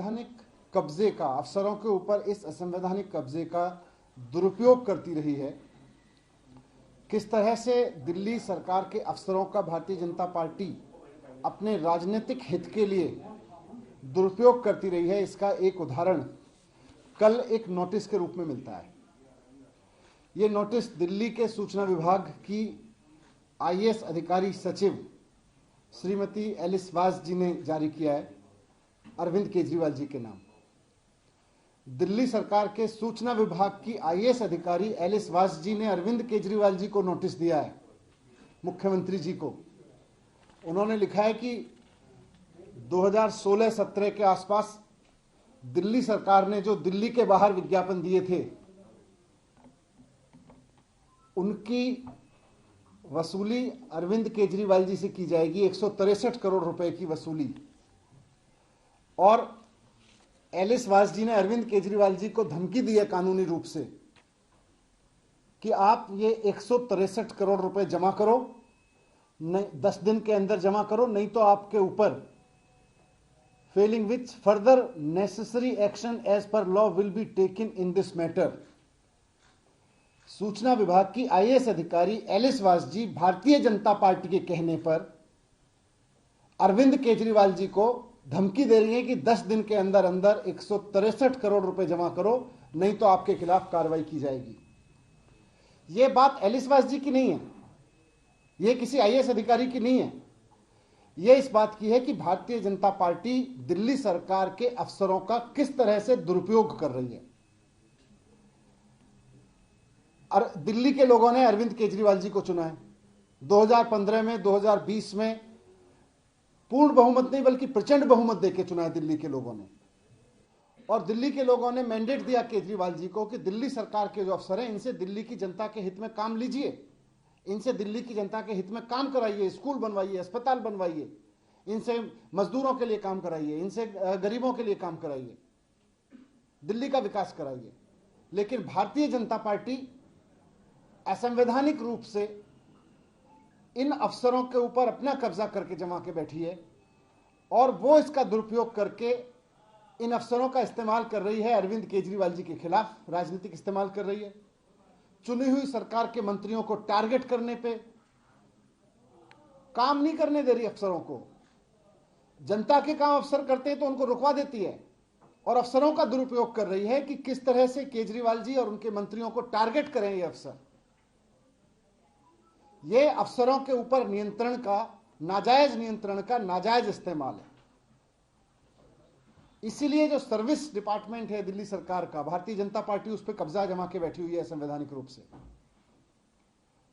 असंवैधानिक कब्जे का, अफसरों के ऊपर इस असंवैधानिक कब्जे का दुरुपयोग करती रही है। किस तरह से दिल्ली सरकार के अफसरों का भारतीय जनता पार्टी अपने राजनीतिक हित के लिए दुरुपयोग करती रही है, इसका एक उदाहरण कल एक नोटिस के रूप में मिलता है। ये नोटिस दिल्ली के सूचना विभाग की आईएएस अधिकारी सचिव श्रीमती एलिस वास जी ने जारी किया है, अरविंद केजरीवाल जी के नाम। दिल्ली सरकार के सूचना विभाग की आईएएस अधिकारी एलिस वास जी ने अरविंद केजरीवाल जी को नोटिस दिया है, मुख्यमंत्री जी को। उन्होंने लिखा है कि 2016-17 के आसपास दिल्ली सरकार ने जो दिल्ली के बाहर विज्ञापन दिए थे, उनकी वसूली अरविंद केजरीवाल जी से की जाएगी, 163 करोड़ रुपए की वसूली। और एलिस वास जी ने अरविंद केजरीवाल जी को धमकी दी है कानूनी रूप से कि आप ये 163 करोड़ रुपए जमा करो, 10 दिन के अंदर जमा करो, नहीं तो आपके ऊपर failing which further necessary action as per law will be taken in this matter. सूचना विभाग की आईएएस अधिकारी एलिस वास जी भारतीय जनता पार्टी के कहने पर अरविंद केजरीवाल जी को धमकी दे रही है कि 10 दिन के अंदर अंदर 163 करोड़ रुपए जमा करो, नहीं तो आपके खिलाफ कार्रवाई की जाएगी। यह बात एलिस वास जी की नहीं है, यह किसी आईएएस अधिकारी की नहीं है, यह इस बात की है कि भारतीय जनता पार्टी दिल्ली सरकार के अफसरों का किस तरह से दुरुपयोग कर रही है। और दिल्ली के लोगों ने अरविंद केजरीवाल जी को चुना है 2015 में, 2020 में पूर्ण बहुमत नहीं बल्कि प्रचंड बहुमत देकर चुना है दिल्ली के लोगों ने। और दिल्ली के लोगों ने मैंडेट दिया केजरीवाल जी को कि दिल्ली सरकार के जो अफसर हैं, इनसे दिल्ली की जनता के हित में काम लीजिए, इनसे दिल्ली की जनता के हित में काम कराइए, स्कूल बनवाइए, अस्पताल बनवाइए, इनसे मजदूरों के लिए काम कराइए, इनसे गरीबों के लिए काम कराइए, दिल्ली का विकास कराइए। लेकिन भारतीय जनता पार्टी असंवैधानिक रूप से इन अफसरों के ऊपर अपना कब्जा करके जमा के बैठी है और वो इसका दुरुपयोग करके इन अफसरों का इस्तेमाल कर रही है, अरविंद केजरीवाल जी के खिलाफ राजनीतिक इस्तेमाल कर रही है। चुनी हुई सरकार के मंत्रियों को टारगेट करने पे, काम नहीं करने दे रही अफसरों को। जनता के काम अफसर करते हैं तो उनको रुकवा देती है और अफसरों का दुरुपयोग कर रही है कि किस तरह से केजरीवाल जी और उनके मंत्रियों को टारगेट करें ये अफसर। ये अफसरों के ऊपर नियंत्रण का, नाजायज नियंत्रण का नाजायज इस्तेमाल है। इसीलिए जो सर्विस डिपार्टमेंट है दिल्ली सरकार का, भारतीय जनता पार्टी उस पर कब्जा जमा के बैठी हुई है, संवैधानिक रूप से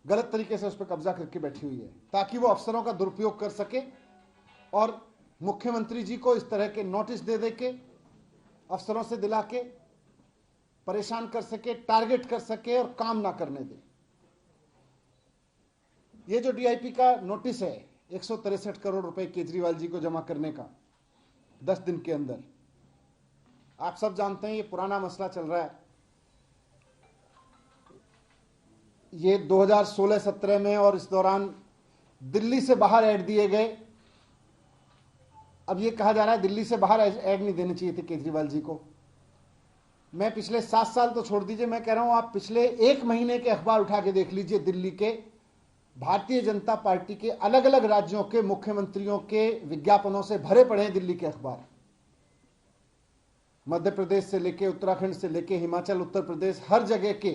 गलत तरीके से उस पर कब्जा करके बैठी हुई है, ताकि वो अफसरों का दुरुपयोग कर सके और मुख्यमंत्री जी को इस तरह के नोटिस दे दे के अफसरों से दिला के परेशान कर सके, टारगेट कर सके और काम ना करने दे। ये जो डीआईपी का नोटिस है 163 करोड़ रुपए केजरीवाल जी को जमा करने का 10 दिन के अंदर, आप सब जानते हैं ये पुराना मसला चल रहा है। ये 2016-17 में और इस दौरान दिल्ली से बाहर ऐड दिए गए। अब ये कहा जा रहा है दिल्ली से बाहर ऐड नहीं देने चाहिए थे केजरीवाल जी को। मैं पिछले 7 साल तो छोड़ दीजिए, मैं कह रहा हूं आप पिछले 1 महीने के अखबार उठा के देख लीजिए। दिल्ली के भारतीय जनता पार्टी के अलग अलग राज्यों के मुख्यमंत्रियों के विज्ञापनों से भरे पड़े हैं दिल्ली के अखबार। मध्य प्रदेश से लेके, उत्तराखंड से लेके, हिमाचल, उत्तर प्रदेश, हर जगह के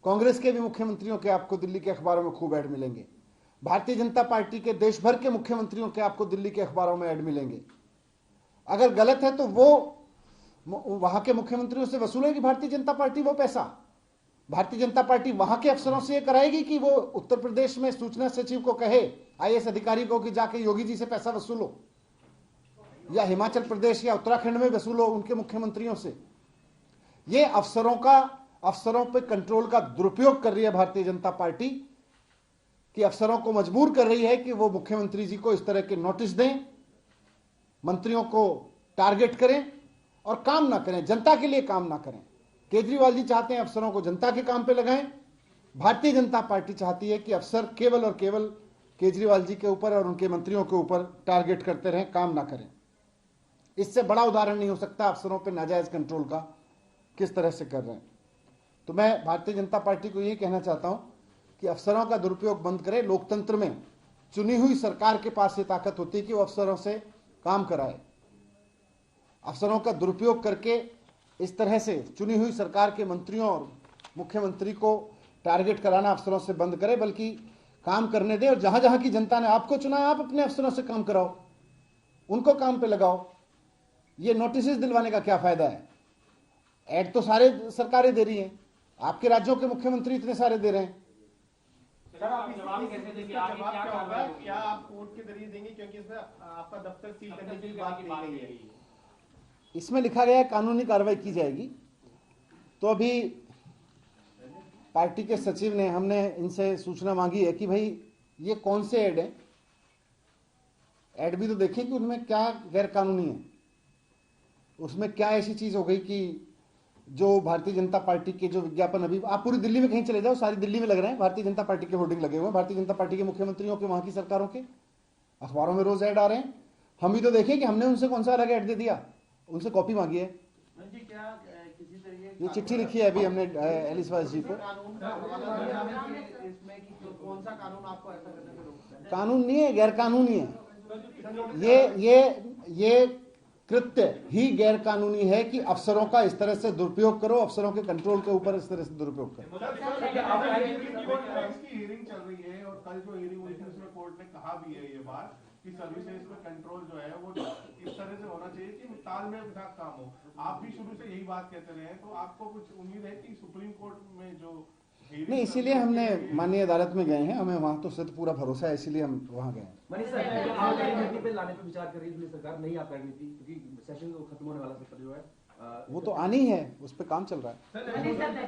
कांग्रेस के भी मुख्यमंत्रियों के आपको दिल्ली के अखबारों में खूब ऐड मिलेंगे। भारतीय जनता पार्टी के देश भर के मुख्यमंत्रियों के आपको दिल्ली के अखबारों में ऐड मिलेंगे। अगर गलत है तो वो वहां के मुख्यमंत्रियों से वसूलेगी भारतीय जनता पार्टी वो पैसा। भारतीय जनता पार्टी वहां के अफसरों से यह कराएगी कि वो उत्तर प्रदेश में सूचना सचिव को कहे, आईएएस अधिकारी को, कि जाके योगी जी से पैसा वसूलो, या हिमाचल प्रदेश या उत्तराखंड में वसूलो उनके मुख्यमंत्रियों से। ये अफसरों पे कंट्रोल का दुरुपयोग कर रही है भारतीय जनता पार्टी, कि अफसरों को मजबूर कर रही है कि वो मुख्यमंत्री जी को इस तरह के नोटिस दें, मंत्रियों को टारगेट करें और काम ना करें, जनता के लिए काम ना करें। केजरीवाल जी चाहते हैं अफसरों को जनता के काम पे लगाएं, भारतीय जनता पार्टी चाहती है कि अफसर केवल और केवल केजरीवाल जी के ऊपर और उनके मंत्रियों के ऊपर टारगेट करते रहें, काम ना करें। इससे बड़ा उदाहरण नहीं हो सकता अफसरों पे नाजायज कंट्रोल का किस तरह से कर रहे हैं। तो मैं भारतीय जनता पार्टी को यही कहना चाहता हूं कि अफसरों का दुरुपयोग बंद करें। लोकतंत्र में चुनी हुई सरकार के पास ये ताकत होती है कि वो अफसरों से काम कराए। अफसरों का दुरुपयोग करके इस तरह से चुनी हुई सरकार के मंत्रियों और मुख्यमंत्री को टारगेट कराना अफसरों से बंद करे, बल्कि काम करने दे। और जहां जहां की जनता ने आपको चुना, आप अपने अफसरों से काम कराओ, उनको काम पे लगाओ। ये नोटिस दिलवाने का क्या फायदा है? ऐड तो सारे सरकारें दे रही हैं, आपके राज्यों के मुख्यमंत्री इतने सारे दे रहे हैं। सर, आप जवाब कैसे देंगे? आगे क्या होगा? क्या आप कोर्ट के जरिए देंगे, क्योंकि इसमें आपका दफ्तर सील करने की बात कही गई है। इसमें लिखा गया है कानूनी कार्रवाई की जाएगी। तो अभी पार्टी के सचिव ने, हमने इनसे सूचना मांगी है कि भाई ये कौन से ऐड हैं, ऐड भी तो देखें कि उनमें क्या गैर कानूनी है, उसमें क्या ऐसी चीज हो गई कि जो भारतीय जनता पार्टी के जो विज्ञापन, अभी आप पूरी दिल्ली में कहीं चले जाओ, सारी दिल्ली में लग रहे हैं, भारतीय जनता पार्टी के होर्डिंग लगे हुए हैं, भारतीय जनता पार्टी के मुख्यमंत्रियों के, वहां की सरकारों के, अखबारों में रोज ऐड आ रहे हैं। हम भी तो देखें कि हमने उनसे कौन सा अलग ऐड दे दिया, उनसे कॉपी मांगी है। ये चिट्ठी लिखी है अभी हमने एलिसवास जी को। कानून नहीं है, गैर कानूनी है। ये कृत्य ही गैर कानूनी है कि अफसरों का इस तरह से दुरुपयोग करो, अफसरों के कंट्रोल के ऊपर इस तरह से दुरुपयोग करो। इसकी हियरिंग चल रही है और कल जो हियरिंग हुई थी उसमें कोर्ट ने कहा भी है ये बात कि सर्विसेज में कंट्रोल जो है वो इस तरह से होना चाहिए कि तालमेल के साथ काम हो। आप भी शुरू से यही बात कहते रहे हैं, तो आपको कुछ उम्मीद है कि सुप्रीम कोर्ट में जो नहीं, इसीलिए हमने माननीय अदालत में गए हैं, हमें वहां तो सिर्फ पूरा भरोसा है, इसीलिए हम वहां गए हैं। नीति पे लाने पे विचार कर रही है सरकार, नहीं आप रणनीति, क्योंकि सेशन खत्म होने वाला सत्र जो है वो तो आनी है, उस पर काम चल रहा है।